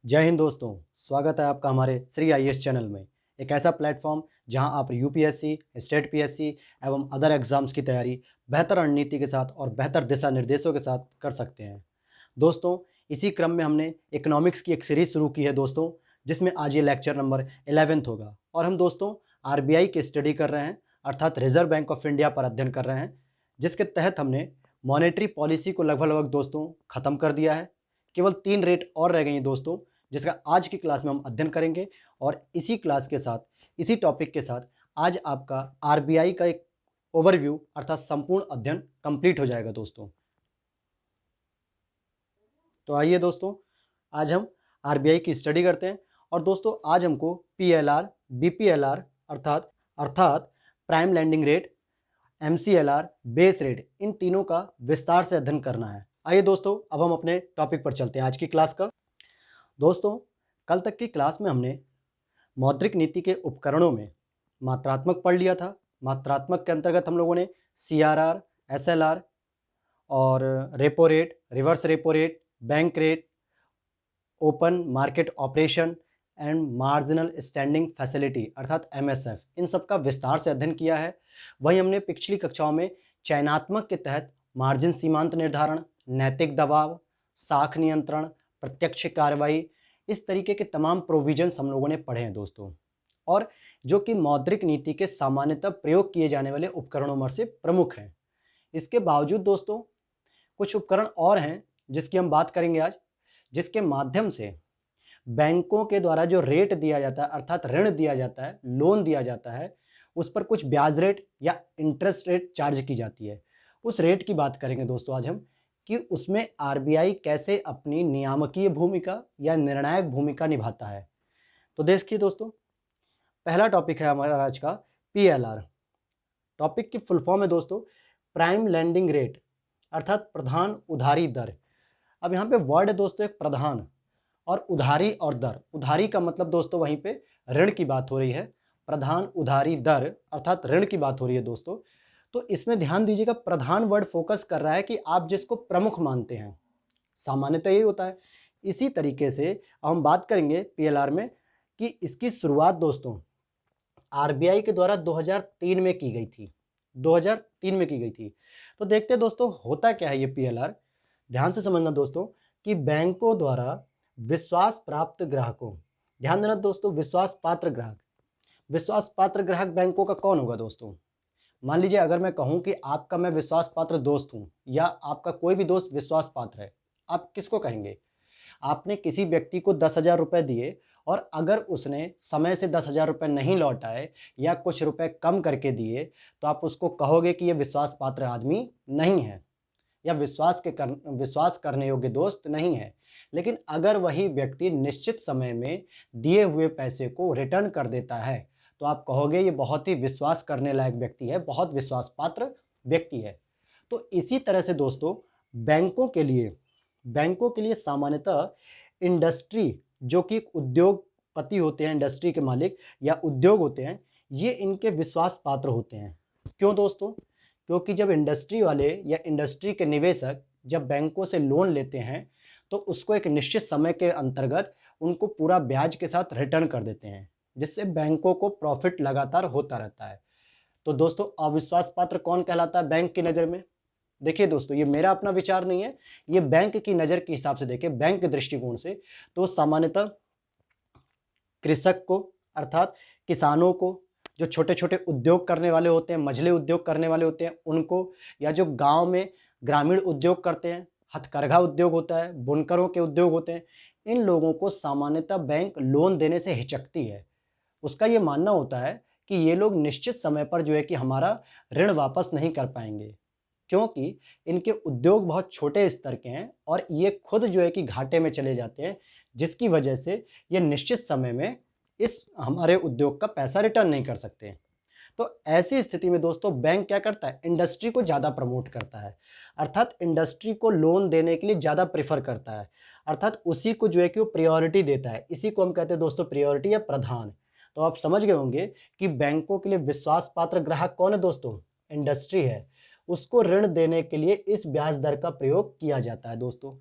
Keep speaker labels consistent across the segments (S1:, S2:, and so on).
S1: जय हिंद दोस्तों। स्वागत है आपका हमारे श्री आईएएस चैनल में। एक ऐसा प्लेटफॉर्म जहां आप यूपीएससी, स्टेट पीएससी एवं अदर एग्जाम्स की तैयारी बेहतर रणनीति के साथ और बेहतर दिशा निर्देशों के साथ कर सकते हैं। दोस्तों, इसी क्रम में हमने इकोनॉमिक्स की एक सीरीज शुरू की है दोस्तों, जिसमें आज ये लेक्चर नंबर 11 होगा और हम दोस्तों आरबीआई की स्टडी कर रहे हैं, अर्थात रिजर्व बैंक ऑफ इंडिया पर अध्ययन कर रहे हैं, जिसके तहत हमने मॉनेटरी पॉलिसी को लगभग लगभग दोस्तों खत्म कर दिया है। केवल 3 रेट और रह गई हैं दोस्तों, जिसका आज की क्लास में हम अध्ययन करेंगे। और इसी क्लास के साथ, इसी टॉपिक के साथ आज आपका आरबीआई का एक ओवरव्यू अर्थात संपूर्ण अध्ययन कंप्लीट हो जाएगा दोस्तों। तो आइए दोस्तों, आज हम आरबीआई की स्टडी करते हैं। और दोस्तों आज हमको पीएलआर, बीपीएलआर अर्थात prime lending rate, MCLR, base rate, इन तीनों का विस्तार से अध्ययन करना है। आइए दोस्तों, अब हम अपने टॉपिक पर चलते हैं आज की क्लास का। दोस्तों, कल तक की क्लास में हमने मौद्रिक नीति के उपकरणों में मात्रात्मक पढ़ लिया था। मात्रात्मक के अंतर्गत हम लोगों ने सीआरआर, एसएलआर और repo rate, reverse repo rate, bank rate, open market operation and marginal standing facility अर्थात एमएसएफ, इन सब का विस्तार से अध्ययन किया है। वहीं हमने पिछली कक्षाओं में चयनात्मक के तहत मार्जिन सीमांत निर्धारण, नैतिक दबाव, साख नियंत्रण, प्रत्यक्ष कार्रवाई, इस तरीके के तमाम प्रोविजंस हम लोगों ने पढ़े हैं दोस्तों, और जो कि मौद्रिक नीति के सामान्यतः प्रयोग किए जाने वाले उपकरणों में से प्रमुख हैं। इसके बावजूद दोस्तों कुछ उपकरण और हैं जिसकी हम बात करेंगे आज, जिसके माध्यम से बैंकों के द्वारा जो रेट दिया जाता है अर्थात ऋण दिया जाता है, लोन दिया जाता है, उस पर कुछ ब्याज रेट या इंटरेस्ट रेट चार्ज की जाती है। उस रेट की बात करेंगे दोस्तों आज हम, कि उसमें आरबीआई कैसे अपनी नियामकीय भूमिका या निर्णायक भूमिका निभाता है। तो देखिए दोस्तों, पहला टॉपिक है हमारा आज का पीएलआर। टॉपिक की फुल फॉर्म है दोस्तों प्राइम लैंडिंग रेट अर्थात प्रधान उधारी दर। अब यहाँ पे वर्ड है दोस्तों एक प्रधान और उधारी और दर। उधारी का मतलब दोस्तों वहीं पे ऋण की बात हो रही है, प्रधान उधारी दर अर्थात ऋण की बात हो रही है दोस्तों। तो इसमें ध्यान दीजिएगा, प्रधान वर्ड फोकस कर रहा है कि आप जिसको प्रमुख मानते हैं, सामान्यतः यही होता है। इसी तरीके से अब हम बात करेंगे पीएलआर में कि इसकी शुरुआत दोस्तों आरबीआई के द्वारा 2003 में की गई थी। 2003 में की गई थी। तो देखते हैं दोस्तों होता क्या है ये पीएलआर। ध्यान से समझना दोस्तों कि बैंकों द्वारा विश्वास प्राप्त ग्राहकों, ध्यान देना दोस्तों, विश्वास पात्र ग्राहक। विश्वास पात्र ग्राहक बैंकों का कौन होगा दोस्तों? मान लीजिए अगर मैं कहूं कि आपका मैं विश्वास पात्र दोस्त हूं या आपका कोई भी दोस्त विश्वास पात्र है, आप किसको कहेंगे? आपने किसी व्यक्ति को 10,000 रुपए दिए और अगर उसने समय से 10,000 रुपए नहीं लौटाए या कुछ रुपए कम करके दिए, तो आप उसको कहोगे कि यह विश्वास पात्र आदमी नहीं है या विश्वास करने योग्य दोस्त नहीं है। लेकिन अगर वही व्यक्ति निश्चित समय में दिए हुए पैसे को रिटर्न कर देता है, तो आप कहोगे ये बहुत ही विश्वास करने लायक व्यक्ति है, बहुत विश्वास पात्र व्यक्ति है। तो इसी तरह से दोस्तों बैंकों के लिए सामान्यतः इंडस्ट्री, जो कि एक उद्योगपति होते हैं, इंडस्ट्री के मालिक या उद्योग होते हैं, ये इनके विश्वास पात्र होते हैं। क्यों दोस्तों? क्योंकि जब इंडस्ट्री वाले या इंडस्ट्री के निवेशक जब बैंकों से लोन लेते हैं, तो उसको एक निश्चित समय के अंतर्गत उनको पूरा ब्याज के साथ रिटर्न कर देते हैं, जिससे बैंकों को प्रॉफिट लगातार होता रहता है। तो दोस्तों अविश्वास पात्र कौन कहलाता है बैंक की नज़र में? देखिए दोस्तों, ये मेरा अपना विचार नहीं है, ये बैंक की नज़र के हिसाब से देखिए, बैंक के दृष्टिकोण से तो सामान्यतः कृषक को अर्थात किसानों को, जो छोटे छोटे उद्योग करने वाले होते हैं, मझले उद्योग करने वाले होते हैं उनको, या जो गांव में ग्रामीण उद्योग करते हैं, हथकरघा उद्योग होता है, बुनकरों के उद्योग होते हैं, इन लोगों को सामान्यतः बैंक लोन देने से हिचकती है। उसका ये मानना होता है कि ये लोग निश्चित समय पर जो है कि हमारा ऋण वापस नहीं कर पाएंगे, क्योंकि इनके उद्योग बहुत छोटे स्तर के हैं और ये खुद जो है कि घाटे में चले जाते हैं, जिसकी वजह से ये निश्चित समय में इस हमारे उद्योग का पैसा रिटर्न नहीं कर सकते। तो ऐसी स्थिति में दोस्तों बैंक क्या करता है? इंडस्ट्री को ज़्यादा प्रमोट करता है, अर्थात इंडस्ट्री को लोन देने के लिए ज़्यादा प्रेफर करता है, अर्थात उसी को जो है कि वो प्रायोरिटी देता है। इसी को हम कहते हैं दोस्तों प्रायोरिटी या प्रधान। तो आप समझ गए होंगे कि बैंकों के लिए विश्वास पात्र ग्राहक कौन है दोस्तों? इंडस्ट्री है। उसको ऋण देने के लिए इस ब्याज दर का प्रयोग किया जाता है दोस्तों।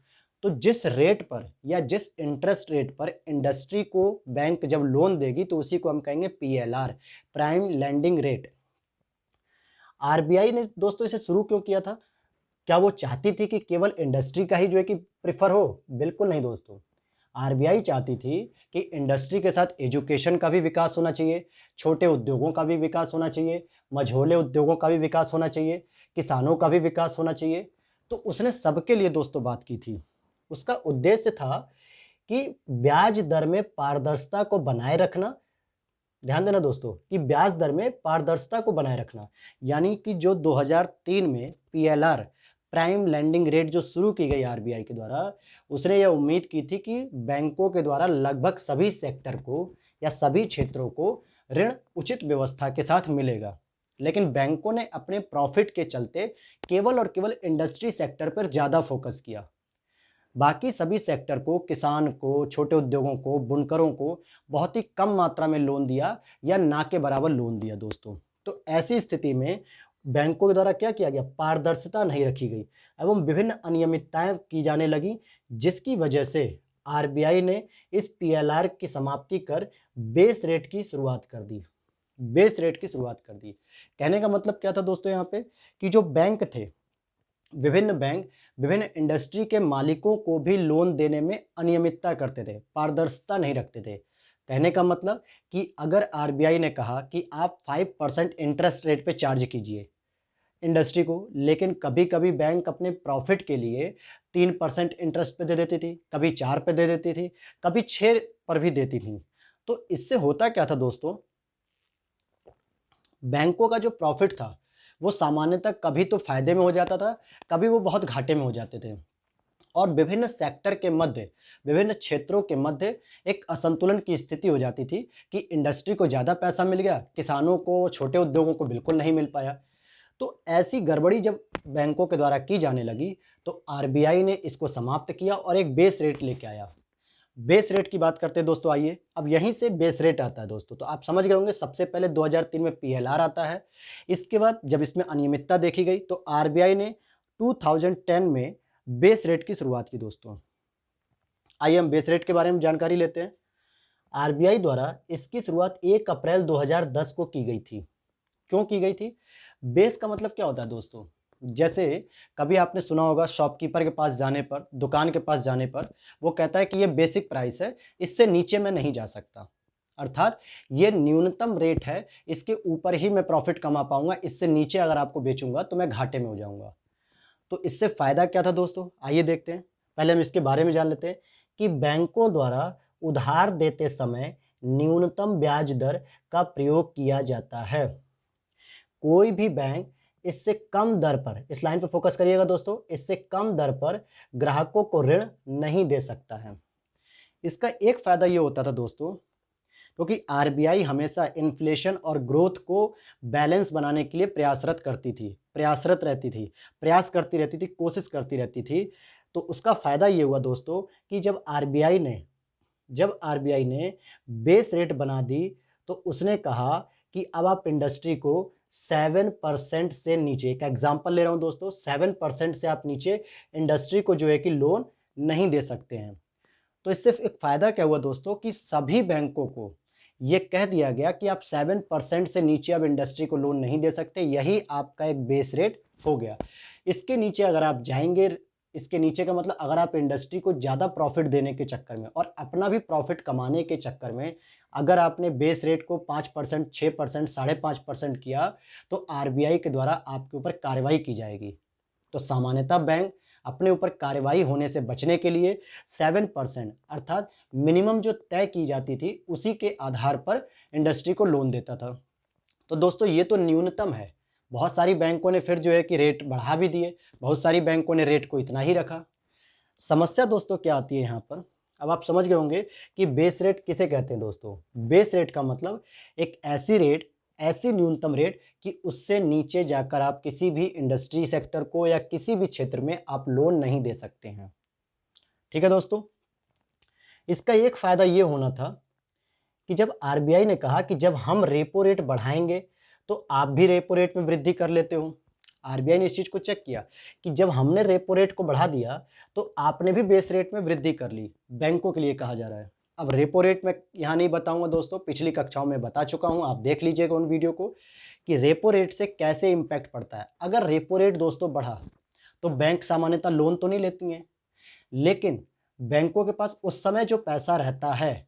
S1: तो जिस रेट पर या जिस इंटरेस्ट रेट पर इंडस्ट्री को बैंक जब लोन देगी तो उसी को हम कहेंगे PLR, prime lending rate. RBI ने दोस्तों इसे शुरू क्यों किया था? क्या वो चाहती थी कि केवल इंडस्ट्री का ही जो है कि प्रेफर हो? बिल्कुल नहीं दोस्तों। आरबीआई चाहती थी कि इंडस्ट्री के साथ एजुकेशन का भी विकास होना चाहिए, छोटे उद्योगों का भी विकास होना चाहिए, मझोले उद्योगों का भी विकास होना चाहिए, किसानों का भी विकास होना चाहिए। तो उसने सबके लिए दोस्तों बात की थी। उसका उद्देश्य था कि ब्याज दर में पारदर्शिता को बनाए रखना। ध्यान देना दोस्तों कि ब्याज दर में पारदर्शिता को बनाए रखना, यानी कि जो 2003 में पीएलआर, प्राइम लैंडिंग रेट जो शुरू की गई आरबीआई के द्वारा, उसने यह उम्मीद की थी कि बैंकों के द्वारा लगभग सभी सेक्टर को या सभी क्षेत्रों को ऋण उचित व्यवस्था के साथ मिलेगा। लेकिन बैंकों ने अपने प्रॉफिट के चलते केवल और केवल इंडस्ट्री सेक्टर पर ज़्यादा फोकस किया। बाकी सभी सेक्टर को, किसान को, छोटे उद्योगों को, बुनकरों को बहुत ही कम मात्रा में लोन दिया या ना के बराबर लोन दिया दोस्तों। तो ऐसी स्थिति में बैंकों के द्वारा क्या किया गया? पारदर्शिता नहीं रखी गई एवं विभिन्न अनियमितताएं की जाने लगी, जिसकी वजह से आरबीआई ने इस पीएलआर की समाप्ति कर बेस रेट की शुरुआत कर दी। बेस रेट की शुरुआत कर दी। कहने का मतलब क्या था दोस्तों यहाँ पे कि जो बैंक थे, विभिन्न बैंक विभिन्न इंडस्ट्री के मालिकों को भी लोन देने में अनियमितता करते थे, पारदर्शिता नहीं रखते थे। कहने का मतलब कि अगर आरबीआई ने कहा कि आप 5% इंटरेस्ट रेट पे चार्ज कीजिए इंडस्ट्री को, लेकिन कभी कभी बैंक अपने प्रॉफिट के लिए 3% इंटरेस्ट पे दे देती थी, कभी 4 पे दे देती थी, कभी 6 पर भी देती थी। तो इससे होता क्या था दोस्तों? बैंकों का जो प्रॉफिट था वो सामान्यतः कभी तो फायदे में हो जाता था, कभी वो बहुत घाटे में हो जाते थे। और विभिन्न सेक्टर के मध्य, विभिन्न क्षेत्रों के मध्य एक असंतुलन की स्थिति हो जाती थी कि इंडस्ट्री को ज़्यादा पैसा मिल गया, किसानों को, छोटे उद्योगों को बिल्कुल नहीं मिल पाया। तो ऐसी गड़बड़ी जब बैंकों के द्वारा की जाने लगी तो आरबीआई ने इसको समाप्त किया और एक बेस रेट लेके आया। बेस रेट की बात करते हैं दोस्तों। आइए, अब यहीं से बेस रेट आता है दोस्तों। तो आप समझ गए होंगे, सबसे पहले 2003 में पीएलआर आता है। इसके बाद जब इसमें अनियमितता देखी गई तो आरबीआई ने 2010 में बेस रेट की शुरुआत की दोस्तों। आइए हम बेस रेट के बारे में जानकारी लेते हैं। आरबीआई द्वारा इसकी शुरुआत 1 अप्रैल 2010 को की गई थी। क्यों की गई थी? बेस का मतलब क्या होता है दोस्तों? जैसे कभी आपने सुना होगा, शॉपकीपर के पास जाने पर, दुकान के पास जाने पर वो कहता है कि ये बेसिक प्राइस है, इससे नीचे मैं नहीं जा सकता। अर्थात ये न्यूनतम रेट है, इसके ऊपर ही मैं प्रॉफिट कमा पाऊंगा, इससे नीचे अगर आपको बेचूंगा तो मैं घाटे में हो जाऊंगा। तो इससे फायदा क्या था दोस्तों? आइए देखते हैं। पहले हम इसके बारे में जान लेते हैं कि बैंकों द्वारा उधार देते समय न्यूनतम ब्याज दर का प्रयोग किया जाता है। कोई भी बैंक इससे कम दर पर, इस लाइन पर फोकस करिएगा दोस्तों, इससे कम दर पर ग्राहकों को ऋण नहीं दे सकता है। इसका एक फायदा ये होता था दोस्तों, क्योंकि आरबीआई हमेशा इन्फ्लेशन और ग्रोथ को बैलेंस बनाने के लिए प्रयासरत रहती थी, कोशिश करती रहती थी। तो उसका फायदा ये हुआ दोस्तों कि जब आरबीआई ने बेस रेट बना दी तो उसने कहा कि अब आप इंडस्ट्री को 7% से नीचे, एक एग्जांपल ले रहा हूं दोस्तों, 7% से आप नीचे इंडस्ट्री को जो है कि लोन नहीं दे सकते हैं। तो इससे एक फायदा क्या हुआ दोस्तों कि सभी बैंकों को ये कह दिया गया कि आप 7% से नीचे अब इंडस्ट्री को लोन नहीं दे सकते, यही आपका एक बेस रेट हो गया। इसके नीचे अगर आप जाएंगे, इसके नीचे का मतलब अगर आप इंडस्ट्री को ज़्यादा प्रॉफिट देने के चक्कर में और अपना भी प्रॉफिट कमाने के चक्कर में अगर आपने बेस रेट को 5%, 6%, 5.5% किया तो आरबीआई के द्वारा आपके ऊपर कार्रवाई की जाएगी। तो सामान्यतः बैंक अपने ऊपर कार्रवाई होने से बचने के लिए 7% अर्थात मिनिमम जो तय की जाती थी उसी के आधार पर इंडस्ट्री को लोन देता था। तो दोस्तों ये तो न्यूनतम है। बहुत सारी बैंकों ने फिर जो है कि रेट बढ़ा भी दिए, बहुत सारी बैंकों ने रेट को इतना ही रखा। समस्या दोस्तों क्या आती है यहाँ पर? अब आप समझ गए होंगे कि बेस रेट किसे कहते हैं दोस्तों। बेस रेट का मतलब एक ऐसी न्यूनतम रेट कि उससे नीचे जाकर आप किसी भी इंडस्ट्री सेक्टर को या किसी भी क्षेत्र में आप लोन नहीं दे सकते हैं। ठीक है दोस्तों। इसका एक फायदा ये होना था कि जब आरबीआई ने कहा कि जब हम रेपो रेट बढ़ाएंगे तो आप भी रेपो रेट में वृद्धि कर लेते हो। आरबीआई ने इस चीज़ को चेक किया कि जब हमने रेपो रेट को बढ़ा दिया तो आपने भी बेस रेट में वृद्धि कर ली, बैंकों के लिए कहा जा रहा है। अब रेपो रेट मैं यहाँ नहीं बताऊंगा दोस्तों, पिछली कक्षाओं में बता चुका हूँ, आप देख लीजिएगा उन वीडियो को कि रेपो रेट से कैसे इम्पैक्ट पड़ता है। अगर रेपो रेट दोस्तों बढ़ा तो बैंक सामान्यतः लोन तो नहीं लेती हैं, लेकिन बैंकों के पास उस समय जो पैसा रहता है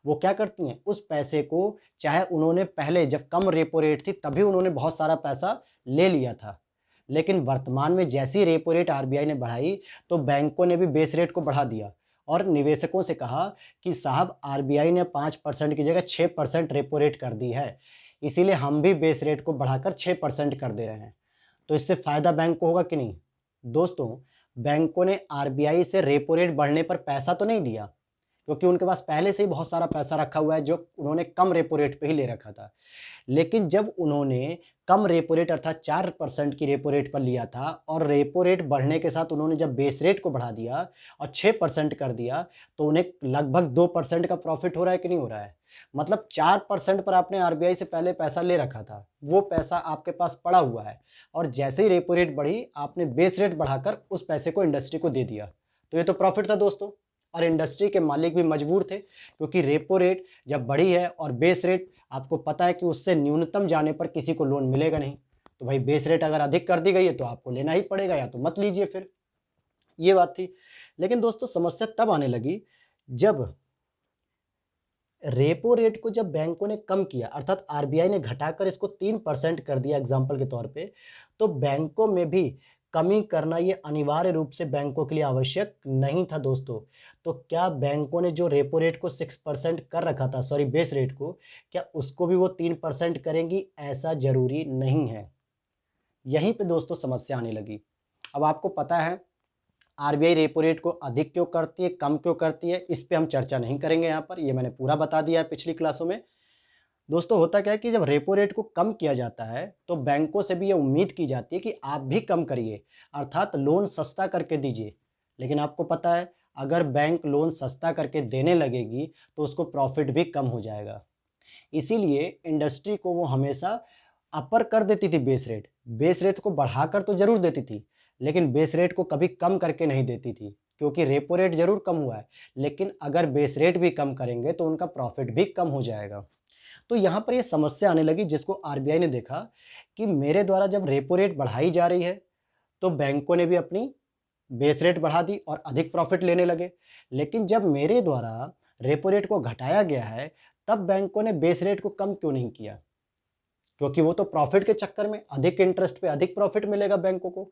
S1: वो क्या करती हैं, उस पैसे को, चाहे उन्होंने पहले जब कम रेपो रेट थी तभी उन्होंने बहुत सारा पैसा ले लिया था, लेकिन वर्तमान में जैसी रेपो रेट आरबीआई ने बढ़ाई तो बैंकों ने भी बेस रेट को बढ़ा दिया और निवेशकों से कहा कि साहब आरबीआई ने 5% की जगह 6% रेपो रेट कर दी है, इसीलिए हम भी बेस रेट को बढ़ाकर 6% कर दे रहे हैं। तो इससे फ़ायदा बैंक को होगा कि नहीं? दोस्तों, बैंकों ने आरबीआई से रेपो रेट बढ़ने पर पैसा तो नहीं लिया, क्योंकि उनके पास पहले से ही बहुत सारा पैसा रखा हुआ है जो उन्होंने कम रेपो रेट पे ही ले रखा था। लेकिन जब उन्होंने कम रेपो रेट अर्थात 4% की रेपो रेट पर लिया था और रेपो रेट बढ़ने के साथ उन्होंने जब बेस रेट को बढ़ा दिया और 6% कर दिया, तो उन्हें लगभग 2% का प्रॉफिट हो रहा है कि नहीं हो रहा है? मतलब 4% पर आपने आरबीआई से पहले पैसा ले रखा था, वो पैसा आपके पास पड़ा हुआ है और जैसे ही रेपो रेट बढ़ी आपने बेस रेट बढ़ाकर उस पैसे को इंडस्ट्री को दे दिया। तो ये तो प्रॉफिट था दोस्तों, और इंडस्ट्री के मालिक भी मजबूर थे, क्योंकि रेपो रेट जब बढ़ी है और बेस रेट आपको पता है कि उससे न्यूनतम जाने पर किसी को लोन मिलेगा नहीं, तो भाई बेस रेट अगर अधिक कर दी गई है तो आपको लेना ही पड़ेगा, या तो मत लीजिए फिर। ये बात थी। लेकिन दोस्तों समस्या तब आने लगी जब रेपो रेट को जब बैंकों ने कम किया, अर्थात आरबीआई ने घटाकर इसको 3% कर दिया एग्जाम्पल के तौर पे, तो बैंकों में भी कमी करना ये अनिवार्य रूप से बैंकों के लिए आवश्यक नहीं था दोस्तों। तो क्या बैंकों ने जो रेपो रेट को 6% कर रखा था, सॉरी बेस रेट को, क्या उसको भी वो 3% करेंगी? ऐसा जरूरी नहीं है। यहीं पे दोस्तों समस्या आने लगी। अब आपको पता है आरबीआई रेपो रेट को अधिक क्यों करती है, कम क्यों करती है, इस पे हम चर्चा नहीं करेंगे यहाँ पर, ये मैंने पूरा बता दिया है पिछली क्लासों में। दोस्तों होता क्या है कि जब रेपो रेट को कम किया जाता है तो बैंकों से भी ये उम्मीद की जाती है कि आप भी कम करिए, अर्थात लोन सस्ता करके दीजिए। लेकिन आपको पता है अगर बैंक लोन सस्ता करके देने लगेगी तो उसको प्रॉफिट भी कम हो जाएगा। इसीलिए इंडस्ट्री को वो हमेशा अपर कर देती थी बेस रेट को बढ़ाकर तो जरूर देती थी, लेकिन बेस रेट को कभी कम करके नहीं देती थी, क्योंकि रेपो रेट जरूर कम हुआ है, लेकिन अगर बेस रेट भी कम करेंगे तो उनका प्रॉफिट भी कम हो जाएगा। तो यहाँ पर ये समस्या आने लगी, जिसको आरबीआई ने देखा कि मेरे द्वारा जब रेपो रेट बढ़ाई जा रही है तो बैंकों ने भी अपनी बेस रेट बढ़ा दी और अधिक प्रॉफिट लेने लगे, लेकिन जब मेरे द्वारा रेपो रेट को घटाया गया है तब बैंकों ने बेस रेट को कम क्यों नहीं किया? क्योंकि वो तो प्रॉफिट के चक्कर में, अधिक इंटरेस्ट पे अधिक प्रॉफिट मिलेगा बैंकों को।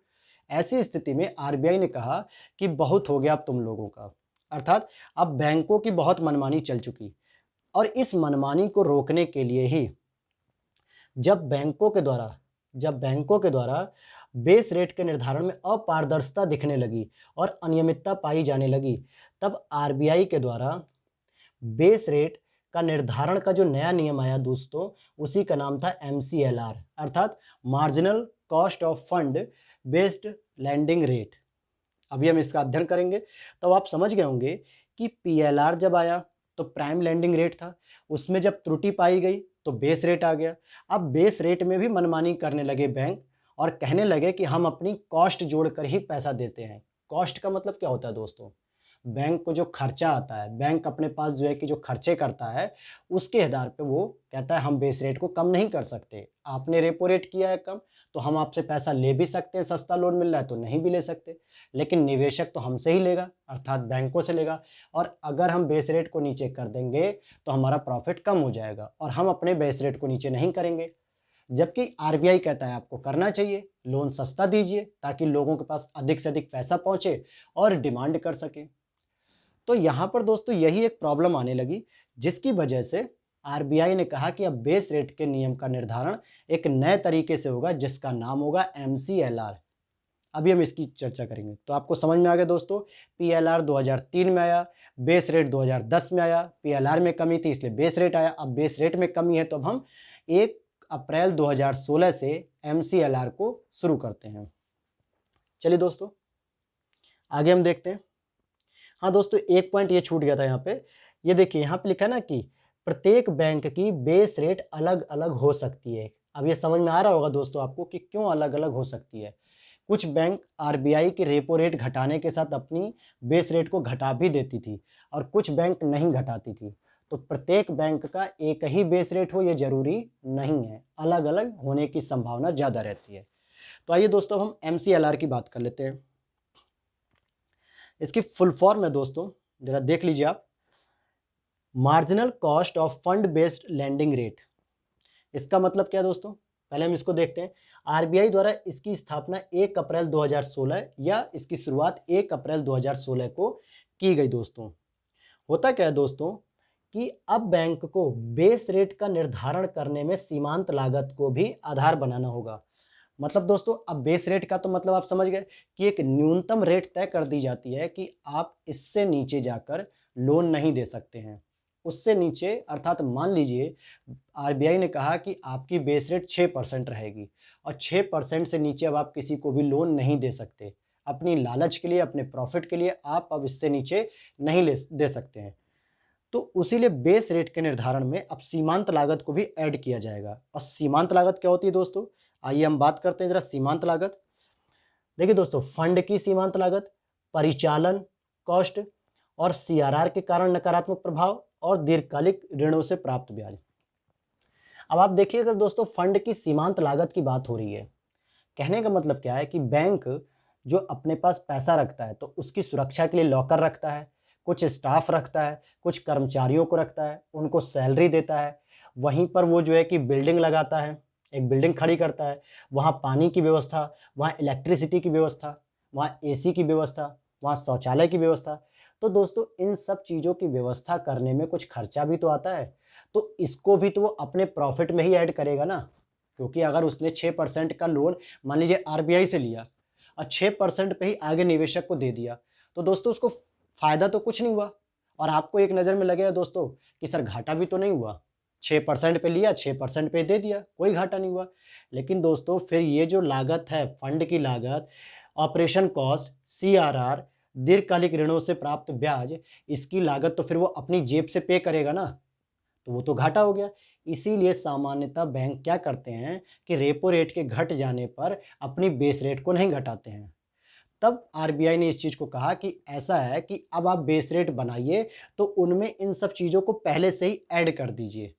S1: ऐसी स्थिति में आरबीआई ने कहा कि बहुत हो गया अब तुम लोगों का, अर्थात अब बैंकों की बहुत मनमानी चल चुकी, और इस मनमानी को रोकने के लिए ही जब बैंकों के द्वारा बेस रेट के निर्धारण में अपारदर्शिता दिखने लगी और अनियमितता पाई जाने लगी, तब आरबीआई के द्वारा बेस रेट का निर्धारण का जो नया नियम आया दोस्तों, उसी का नाम था MCLR, अर्थात marginal cost of fund based landing rate. अभी हम इसका अध्ययन करेंगे, तो आप समझ गए होंगे कि PLR जब आया तो प्राइम लैंडिंग रेट था, उसमें जब त्रुटि पाई गई तो बेस रेट आ गया। अब बेस रेट में भी मनमानी करने लगे बैंक और कहने लगे कि हम अपनी कॉस्ट जोड़कर ही पैसा देते हैं। कॉस्ट का मतलब क्या होता है दोस्तों? बैंक को जो खर्चा आता है, बैंक अपने पास जो है कि जो खर्चे करता है, उसके आधार पे वो कहता है हम बेस रेट को कम नहीं कर सकते। आपने रेपो रेट किया है कम तो हम आपसे पैसा ले भी सकते हैं, सस्ता लोन मिल रहा है तो नहीं भी ले सकते, लेकिन निवेशक तो हमसे ही लेगा, अर्थात बैंकों से लेगा, और अगर हम बेस रेट को नीचे कर देंगे तो हमारा प्रॉफिट कम हो जाएगा और हम अपने बेस रेट को नीचे नहीं करेंगे। जबकि आरबीआई कहता है आपको करना चाहिए, लोन सस्ता दीजिए ताकि लोगों के पास अधिक से अधिक पैसा पहुंचे और डिमांड कर सके। तो यहाँ पर दोस्तों यही एक प्रॉब्लम आने लगी, जिसकी वजह से आरबीआई ने कहा कि अब बेस रेट के नियम का निर्धारण एक नए तरीके से होगा, जिसका नाम होगा MCLR। अभी हम इसकी चर्चा करेंगे। तो आपको समझ में आ गया दोस्तों, PLR 2003 में आया, बेस रेट 2010 में आया, PLR में कमी थी इसलिए बेस रेट आया। अब बेस रेट में कमी है तो अब हम 1 अप्रैल 2016 से MCLR को शुरू करते हैं। चलिए दोस्तों आगे हम देखते हैं। हाँ दोस्तों, एक पॉइंट ये छूट गया था यहाँ पे, ये देखिए यहाँ पे लिखा है ना कि प्रत्येक बैंक की बेस रेट अलग अलग हो सकती है। अब ये समझ में आ रहा होगा दोस्तों आपको कि क्यों अलग अलग हो सकती है। कुछ बैंक आरबीआई के रेपो रेट घटाने के साथ अपनी बेस रेट को घटा भी देती थी और कुछ बैंक नहीं घटाती थी। तो प्रत्येक बैंक का एक ही बेस रेट हो ये जरूरी नहीं है, अलग अलग होने की संभावना ज़्यादा रहती है। तो आइए दोस्तों हम एमसीएलआर की बात कर लेते हैं। इसकी फुल फॉर्म है दोस्तों, जरा देख लीजिए आप, marginal cost of fund based landing rate. इसका मतलब क्या है दोस्तों, पहले हम इसको देखते हैं। आरबीआई द्वारा इसकी स्थापना 1 अप्रैल 2016 या इसकी शुरुआत 1 अप्रैल 2016 को की गई दोस्तों। होता क्या है दोस्तों कि अब बैंक को बेस रेट का निर्धारण करने में सीमांत लागत को भी आधार बनाना होगा। मतलब दोस्तों अब बेस रेट का तो मतलब आप समझ गए कि एक न्यूनतम रेट तय कर दी जाती है कि आप इससे नीचे जाकर लोन नहीं दे सकते हैं। उससे नीचे अर्थात मान लीजिए आरबीआई ने कहा कि आपकी बेस रेट 6% रहेगी और 6% से नीचे अब आप किसी को भी लोन नहीं दे सकते। अपनी लालच के लिए, अपने प्रॉफिट के लिए आप अब इससे नीचे नहीं दे सकते हैं। तो उसीलिए बेस रेट के निर्धारण में अब सीमांत लागत को भी ऐड किया जाएगा। और सीमांत लागत क्या होती है दोस्तों, आइए हम बात करते हैं जरा सीमांत लागत। देखिए दोस्तों, फंड की सीमांत लागत, परिचालन कॉस्ट और सीआरआर के कारण नकारात्मक प्रभाव और दीर्घकालिक ऋणों से प्राप्त ब्याज। अब आप देखिएगा दोस्तों, फंड की सीमांत लागत की बात हो रही है। कहने का मतलब क्या है कि बैंक जो अपने पास पैसा रखता है तो उसकी सुरक्षा के लिए लॉकर रखता है, कुछ स्टाफ रखता है, कुछ कर्मचारियों को रखता है, उनको सैलरी देता है। वहीं पर वो जो है कि बिल्डिंग लगाता है, एक बिल्डिंग खड़ी करता है, वहाँ पानी की व्यवस्था, वहाँ इलेक्ट्रिसिटी की व्यवस्था, वहाँ एसी की व्यवस्था, वहाँ शौचालय की व्यवस्था। तो दोस्तों इन सब चीज़ों की व्यवस्था करने में कुछ खर्चा भी तो आता है, तो इसको भी तो वो अपने प्रॉफिट में ही ऐड करेगा ना। क्योंकि अगर उसने 6% का लोन मान लीजिए आरबीआई से लिया और 6% पे ही आगे निवेशक को दे दिया, तो दोस्तों उसको फायदा तो कुछ नहीं हुआ। और आपको एक नज़र में लगेगा दोस्तों कि सर घाटा भी तो नहीं हुआ, 6% पे लिया, 6% पे दे दिया, कोई घाटा नहीं हुआ। लेकिन दोस्तों फिर ये जो लागत है, फंड की लागत, ऑपरेशन कॉस्ट, सीआरआर, दीर्घकालिक ऋणों से प्राप्त ब्याज, इसकी लागत तो फिर वो अपनी जेब से पे करेगा ना, तो वो तो घाटा हो गया। इसीलिए सामान्यतः बैंक क्या करते हैं कि रेपो रेट के घट जाने पर अपनी बेस रेट को नहीं घटाते हैं। तब आरबीआई ने इस चीज़ को कहा कि ऐसा है कि अब आप बेस रेट बनाइए तो उनमें इन सब चीज़ों को पहले से ही ऐड कर दीजिए,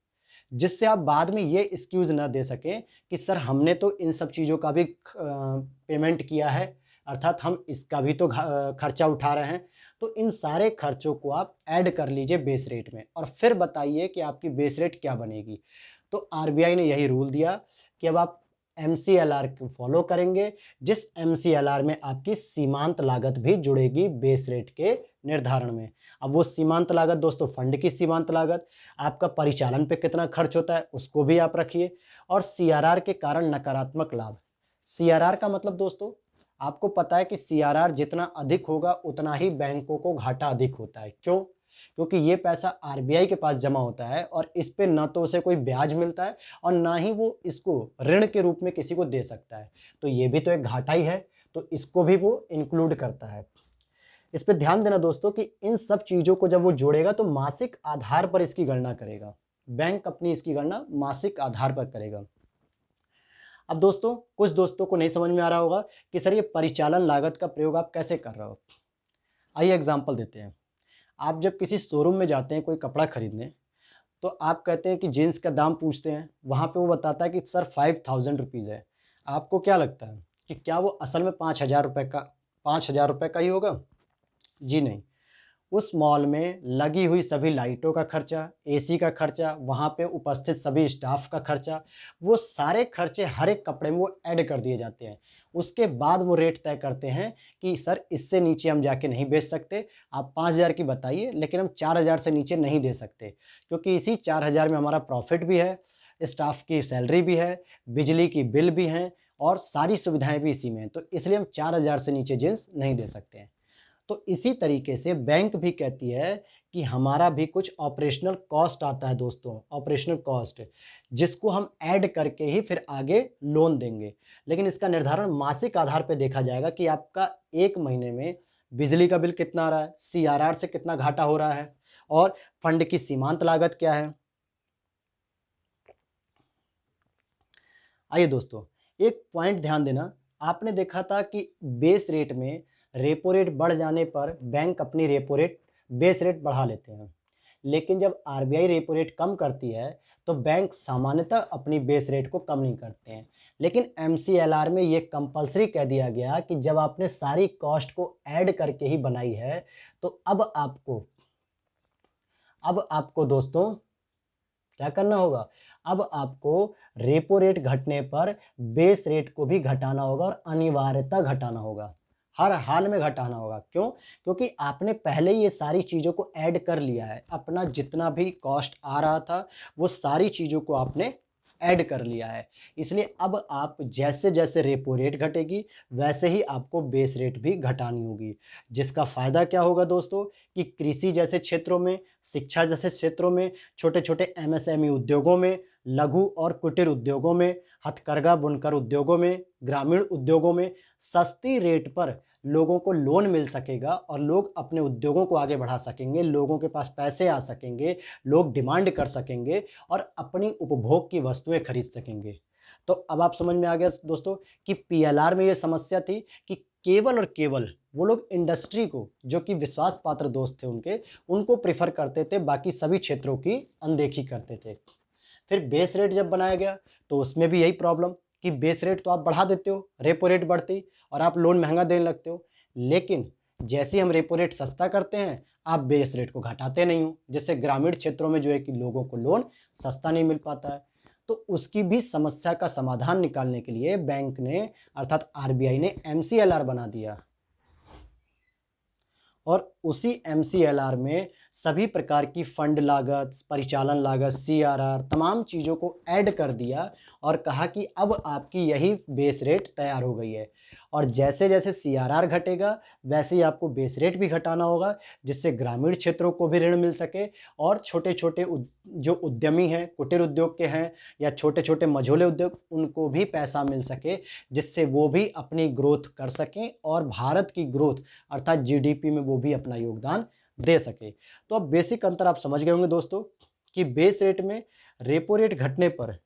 S1: जिससे आप बाद में ये एक्सक्यूज़ ना दे सकें कि सर हमने तो इन सब चीज़ों का भी पेमेंट किया है, अर्थात हम इसका भी तो खर्चा उठा रहे हैं। तो इन सारे खर्चों को आप ऐड कर लीजिए बेस रेट में और फिर बताइए कि आपकी बेस रेट क्या बनेगी। तो आरबीआई ने यही रूल दिया कि अब आप एमसीएलआर को फॉलो करेंगे, जिस एमसीएलआर में आपकी सीमांत लागत भी जुड़ेगी बेस रेट के निर्धारण में। अब वो सीमांत लागत दोस्तों, फंड की सीमांत लागत, आपका परिचालन पे कितना खर्च होता है उसको भी आप रखिए, और सीआरआर के कारण नकारात्मक लाभ। सीआरआर का मतलब दोस्तों आपको पता है कि सीआरआर जितना अधिक होगा उतना ही बैंकों को घाटा अधिक होता है। क्यों? क्योंकि ये पैसा आरबीआई के पास जमा होता है और इस पे न तो उसे कोई ब्याज मिलता है और ना ही वो इसको ऋण के रूप में किसी को दे सकता है। तो ये भी तो एक घाटा ही है, तो इसको भी वो इंक्लूड करता है। इस पे ध्यान देना दोस्तों कि इन सब चीज़ों को जब वो जोड़ेगा तो मासिक आधार पर इसकी गणना करेगा। बैंक अपनी इसकी गणना मासिक आधार पर करेगा। अब दोस्तों कुछ दोस्तों को नहीं समझ में आ रहा होगा कि सर ये परिचालन लागत का प्रयोग आप कैसे कर रहे हो। आइए एग्जांपल देते हैं। आप जब किसी शोरूम में जाते हैं कोई कपड़ा खरीदने, तो आप कहते हैं कि जीन्स का दाम पूछते हैं, वहाँ पे वो बताता है कि सर 5000 रुपीज़ है। आपको क्या लगता है कि क्या वो असल में 5000 रुपये का ही होगा? जी नहीं। उस मॉल में लगी हुई सभी लाइटों का खर्चा, एसी का खर्चा, वहाँ पे उपस्थित सभी स्टाफ का खर्चा, वो सारे खर्चे हर एक कपड़े में वो ऐड कर दिए जाते हैं। उसके बाद वो रेट तय करते हैं कि सर इससे नीचे हम जाके नहीं बेच सकते, आप 5000 की बताइए लेकिन हम 4000 से नीचे नहीं दे सकते, क्योंकि इसी 4000 में हमारा प्रॉफिट भी है, स्टाफ की सैलरी भी है, बिजली की बिल भी हैं और सारी सुविधाएँ भी इसी में हैं। तो इसलिए हम 4000 से नीचे जींस नहीं दे सकते हैं। तो इसी तरीके से बैंक भी कहती है कि हमारा भी कुछ ऑपरेशनल कॉस्ट आता है दोस्तों, ऑपरेशनल कॉस्ट, जिसको हम ऐड करके ही फिर आगे लोन देंगे। लेकिन इसका निर्धारण मासिक आधार पे देखा जाएगा कि आपका एक महीने में बिजली का बिल कितना आ रहा है, सीआरआर से कितना घाटा हो रहा है और फंड की सीमांत लागत क्या है। आइए दोस्तों, एक पॉइंट ध्यान देना। आपने देखा था कि बेस रेट में रेपो रेट बढ़ जाने पर बैंक अपनी रेपो रेट बेस रेट बढ़ा लेते हैं, लेकिन जब आरबीआई रेपो रेट कम करती है तो बैंक सामान्यतः अपनी बेस रेट को कम नहीं करते हैं। लेकिन एमसीएलआर में ये कंपलसरी कह दिया गया कि जब आपने सारी कॉस्ट को ऐड करके ही बनाई है तो अब आपको दोस्तों क्या करना होगा, अब आपको रेपो रेट घटने पर बेस रेट को भी घटाना होगा और अनिवार्यता घटाना होगा, हर हाल में घटाना होगा। क्यों? क्योंकि आपने पहले ये सारी चीज़ों को ऐड कर लिया है, अपना जितना भी कॉस्ट आ रहा था वो सारी चीज़ों को आपने ऐड कर लिया है। इसलिए अब आप जैसे जैसे रेपो रेट घटेगी वैसे ही आपको बेस रेट भी घटानी होगी, जिसका फ़ायदा क्या होगा दोस्तों कि कृषि जैसे क्षेत्रों में, शिक्षा जैसे क्षेत्रों में, छोटे छोटे एमएसएमई उद्योगों में, लघु और कुटीर उद्योगों में, हथकरघा बुनकर उद्योगों में, ग्रामीण उद्योगों में सस्ती रेट पर लोगों को लोन मिल सकेगा और लोग अपने उद्योगों को आगे बढ़ा सकेंगे, लोगों के पास पैसे आ सकेंगे, लोग डिमांड कर सकेंगे और अपनी उपभोग की वस्तुएं खरीद सकेंगे। तो अब आप समझ में आ गया दोस्तों कि पीएलआर में ये समस्या थी कि केवल और केवल वो लोग इंडस्ट्री को, जो कि विश्वास पात्र दोस्त थे उनको प्रेफर करते थे, बाकी सभी क्षेत्रों की अनदेखी करते थे। फिर बेस रेट जब बनाया गया तो उसमें भी यही प्रॉब्लम कि बेस रेट तो आप बढ़ा देते हो रेपो रेट बढ़ती और आप लोन महंगा देने लगते हो, लेकिन जैसे ही हम रेपो रेट सस्ता करते हैं आप बेस रेट को घटाते नहीं हो, जिससे ग्रामीण क्षेत्रों में जो है कि लोगों को लोन सस्ता नहीं मिल पाता है। तो उसकी भी समस्या का समाधान निकालने के लिए बैंक ने अर्थात आरबीआई ने एमसीएलआर बना दिया और उसी एमसीएलआर में सभी प्रकार की फंड लागत, परिचालन लागत, सीआरआर तमाम चीज़ों को ऐड कर दिया और कहा कि अब आपकी यही बेस रेट तैयार हो गई है और जैसे जैसे सीआरआर घटेगा वैसे ही आपको बेस रेट भी घटाना होगा, जिससे ग्रामीण क्षेत्रों को भी ऋण मिल सके और छोटे छोटे जो उद्यमी हैं, कुटीर उद्योग के हैं या छोटे छोटे मझोले उद्योग, उनको भी पैसा मिल सके, जिससे वो भी अपनी ग्रोथ कर सकें और भारत की ग्रोथ अर्थात जीडीपी में वो भी अपना योगदान दे सके। तो अब बेसिक अंतर आप समझ गए होंगे दोस्तों कि बेस रेट में रेपो रेट घटने पर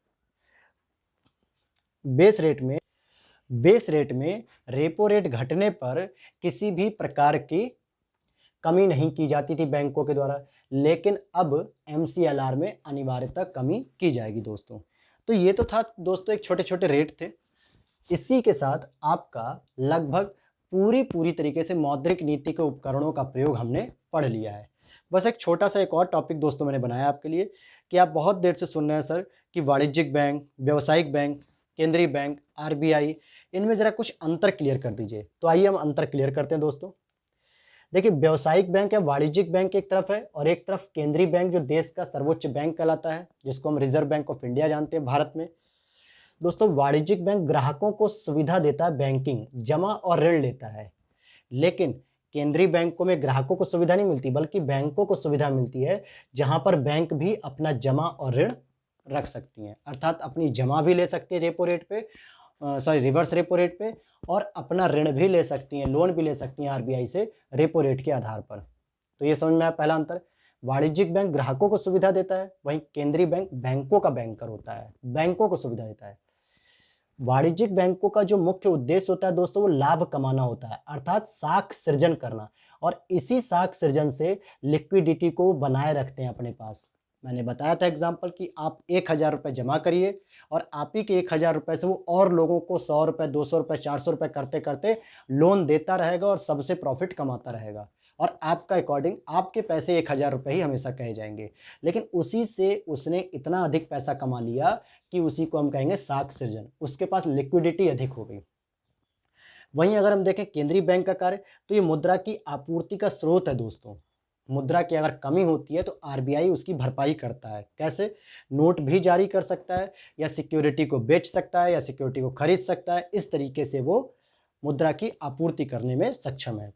S1: बेस रेट में रेपो रेट घटने पर किसी भी प्रकार की कमी नहीं की जाती थी बैंकों के द्वारा, लेकिन अब एमसीएलआर में अनिवार्यतः कमी की जाएगी दोस्तों। तो ये तो था दोस्तों एक छोटे छोटे रेट थे। इसी के साथ आपका लगभग पूरी तरीके से मौद्रिक नीति के उपकरणों का प्रयोग हमने पढ़ लिया है। बस एक छोटा सा एक और टॉपिक दोस्तों मैंने बनाया आपके लिए कि आप बहुत देर से सुन रहे हैं सर कि वाणिज्यिक बैंक, व्यावसायिक बैंक, केंद्रीय बैंक, आरबीआई, इनमें ज़रा कुछ अंतर क्लियर कर दीजिए। तो आइए हम अंतर क्लियर करते हैं दोस्तों। देखिए, व्यावसायिक बैंक या वाणिज्यिक बैंक एक तरफ है और एक तरफ केंद्रीय बैंक जो देश का सर्वोच्च बैंक कहलाता है, जिसको हम रिजर्व बैंक ऑफ इंडिया जानते हैं भारत में। दोस्तों, वाणिज्यिक बैंक ग्राहकों को सुविधा देता है, बैंकिंग, जमा और ऋण लेता है, लेकिन केंद्रीय बैंकों में ग्राहकों को सुविधा नहीं मिलती बल्कि बैंकों को सुविधा मिलती है, जहां पर बैंक भी अपना जमा और ऋण रख सकती हैं, अर्थात अपनी जमा भी ले सकती है रेपो रेट पे, रिवर्स रेपो रेट पे, और अपना ऋण भी ले सकती हैं, लोन भी ले सकती हैं आरबीआई से रेपो रेट के आधार पर। तो ये समझ में आया पहला अंतर। वाणिज्यिक बैंक ग्राहकों को सुविधा देता है, वहीं केंद्रीय बैंक बैंकों का बैंकर होता है, बैंकों को सुविधा देता है। वाणिज्यिक बैंकों का जो मुख्य उद्देश्य होता है दोस्तों वो लाभ कमाना होता है, अर्थात साख सृजन करना, और इसी साख सृजन से लिक्विडिटी को बनाए रखते हैं अपने पास। मैंने बताया था एग्जाम्पल कि आप 1,000 रुपये जमा करिए और आप ही के 1,000 रुपये से वो और लोगों को 100 रुपये, 200 रुपये, 400 रुपये करते करते लोन देता रहेगा और सबसे प्रॉफिट कमाता रहेगा, और आपका अकॉर्डिंग आपके पैसे 1,000 रुपये ही हमेशा कहे जाएंगे, लेकिन उसी से उसने इतना अधिक पैसा कमा लिया कि उसी को हम कहेंगे साख सृजन, उसके पास लिक्विडिटी अधिक हो गई। वहीं अगर हम देखें केंद्रीय बैंक का कार्य, तो ये मुद्रा की आपूर्ति का स्रोत है दोस्तों। मुद्रा की अगर कमी होती है तो आरबीआई उसकी भरपाई करता है। कैसे? नोट भी जारी कर सकता है या सिक्योरिटी को बेच सकता है या सिक्योरिटी को खरीद सकता है, इस तरीके से वो मुद्रा की आपूर्ति करने में सक्षम है।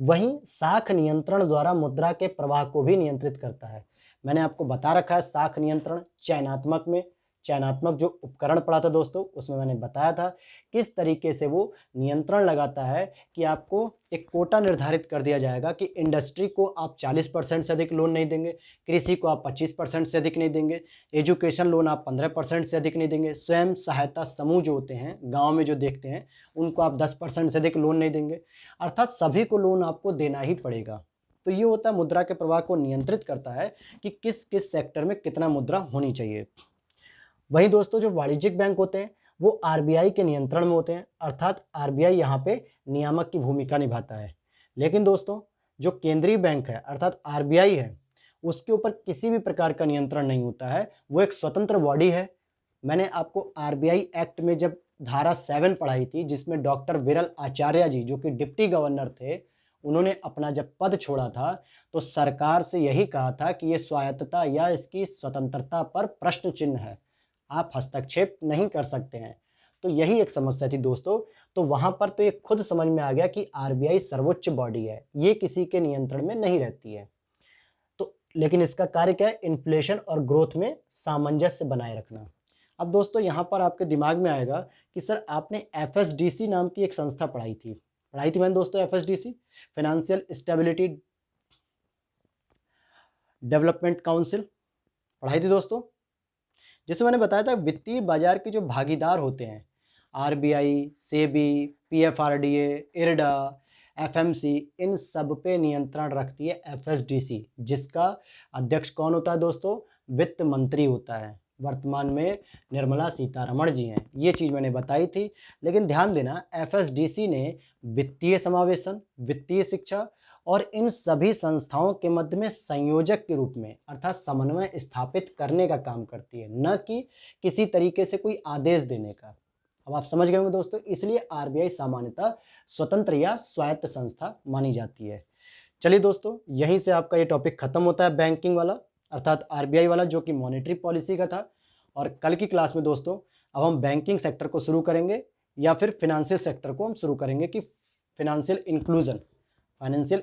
S1: वहीं साख नियंत्रण द्वारा मुद्रा के प्रवाह को भी नियंत्रित करता है। मैंने आपको बता रखा है साख नियंत्रण चयनात्मक में चयनात्मक जो उपकरण पढ़ा था दोस्तों, उसमें मैंने बताया था किस तरीके से वो नियंत्रण लगाता है कि आपको एक कोटा निर्धारित कर दिया जाएगा कि इंडस्ट्री को आप 40% से अधिक लोन नहीं देंगे, कृषि को आप 25% से अधिक नहीं देंगे, एजुकेशन लोन आप 15% से अधिक नहीं देंगे, स्वयं सहायता समूह जो होते हैं गाँव में जो देखते हैं उनको आप 10% से अधिक लोन नहीं देंगे, अर्थात सभी को लोन आपको देना ही पड़ेगा। तो ये होता है मुद्रा के प्रवाह को नियंत्रित करता है कि किस किस सेक्टर में कितना मुद्रा होनी चाहिए। वहीं दोस्तों जो वाणिज्यिक बैंक होते हैं वो आरबीआई के नियंत्रण में होते हैं, अर्थात आरबीआई यहाँ पे नियामक की भूमिका निभाता है। लेकिन दोस्तों जो केंद्रीय बैंक है अर्थात आरबीआई है, उसके ऊपर किसी भी प्रकार का नियंत्रण नहीं होता है, वो एक स्वतंत्र बॉडी है। मैंने आपको आरबीआई एक्ट में जब धारा 7 पढ़ाई थी, जिसमें डॉक्टर विरल आचार्य जी जो कि डिप्टी गवर्नर थे, उन्होंने अपना जब पद छोड़ा था तो सरकार से यही कहा था कि ये स्वायत्तता या इसकी स्वतंत्रता पर प्रश्न चिन्ह है, आप हस्तक्षेप नहीं कर सकते हैं। तो यही एक समस्या थी दोस्तों। तो वहां पर तो ये खुद समझ में आ गया कि आरबीआई सर्वोच्च बॉडी है, ये किसी के नियंत्रण में नहीं रहती है। तो लेकिन इसका कार्य क्या है? इन्फ्लेशन और ग्रोथ में सामंजस्य बनाए रखना। अब दोस्तों यहाँ पर आपके दिमाग में आएगा कि सर आपने एफएसडीसी नाम की एक संस्था पढ़ाई थी मैंने दोस्तों, FSDC financial stability development council पढ़ाई थी दोस्तों। जैसे मैंने बताया था वित्तीय बाजार के जो भागीदार होते हैं RBI, SEBI, PFRDA, IRDA, FMC, इन सब पे नियंत्रण रखती है एफएसडीसी, जिसका अध्यक्ष कौन होता है दोस्तों? वित्त मंत्री होता है। वर्तमान में निर्मला सीतारमण जी हैं। ये चीज़ मैंने बताई थी। लेकिन ध्यान देना, एफएसडीसी ने वित्तीय समावेशन, वित्तीय शिक्षा और इन सभी संस्थाओं के मध्य में संयोजक के रूप में अर्थात समन्वय स्थापित करने का काम करती है, न कि किसी तरीके से कोई आदेश देने का। अब आप समझ गए होंगे दोस्तों, इसलिए आरबीआई सामान्यतः स्वतंत्र या स्वायत्त संस्था मानी जाती है। चलिए दोस्तों, यहीं से आपका ये टॉपिक खत्म होता है, बैंकिंग वाला अर्थात आरबीआई वाला, जो कि मॉनेटरी पॉलिसी का था। और कल की क्लास में दोस्तों अब हम बैंकिंग सेक्टर को शुरू करेंगे या फिर फिनेंशियल सेक्टर को हम शुरू करेंगे कि फाइनेंशियल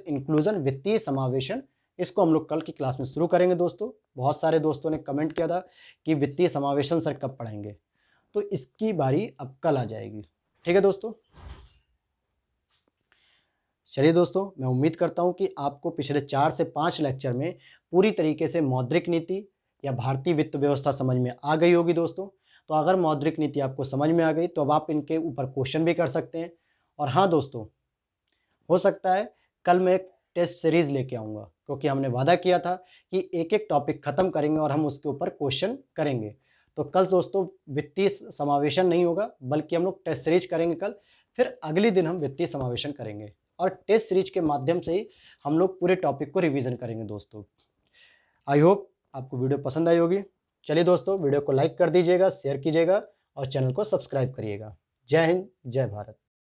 S1: इंक्लूजन, वित्तीय समावेशन, इसको हम लोग कल की क्लास में शुरू करेंगे दोस्तों। बहुत सारे दोस्तों ने कमेंट किया था कि वित्तीय समावेशन सर कब पढ़ाएंगे, तो इसकी बारी अब कल आ जाएगी। ठीक है दोस्तों। चलिए दोस्तों, मैं उम्मीद करता हूं कि आपको पिछले 4 से 5 लेक्चर में पूरी तरीके से मौद्रिक नीति या भारतीय वित्त व्यवस्था समझ में आ गई होगी दोस्तों। तो अगर मौद्रिक नीति आपको समझ में आ गई तो अब आप इनके ऊपर क्वेश्चन भी कर सकते हैं। और हाँ दोस्तों, हो सकता है कल मैं एक टेस्ट सीरीज लेके आऊँगा, क्योंकि हमने वादा किया था कि एक एक टॉपिक खत्म करेंगे और हम उसके ऊपर क्वेश्चन करेंगे। तो कल दोस्तों वित्तीय समावेशन नहीं होगा, बल्कि हम लोग टेस्ट सीरीज करेंगे कल, फिर अगले दिन हम वित्तीय समावेशन करेंगे और टेस्ट सीरीज के माध्यम से ही हम लोग पूरे टॉपिक को रिवीजन करेंगे दोस्तों। आई होप आपको वीडियो पसंद आई होगी। चलिए दोस्तों, वीडियो को लाइक कर दीजिएगा, शेयर कीजिएगा और चैनल को सब्सक्राइब करिएगा। जय हिंद, जय भारत।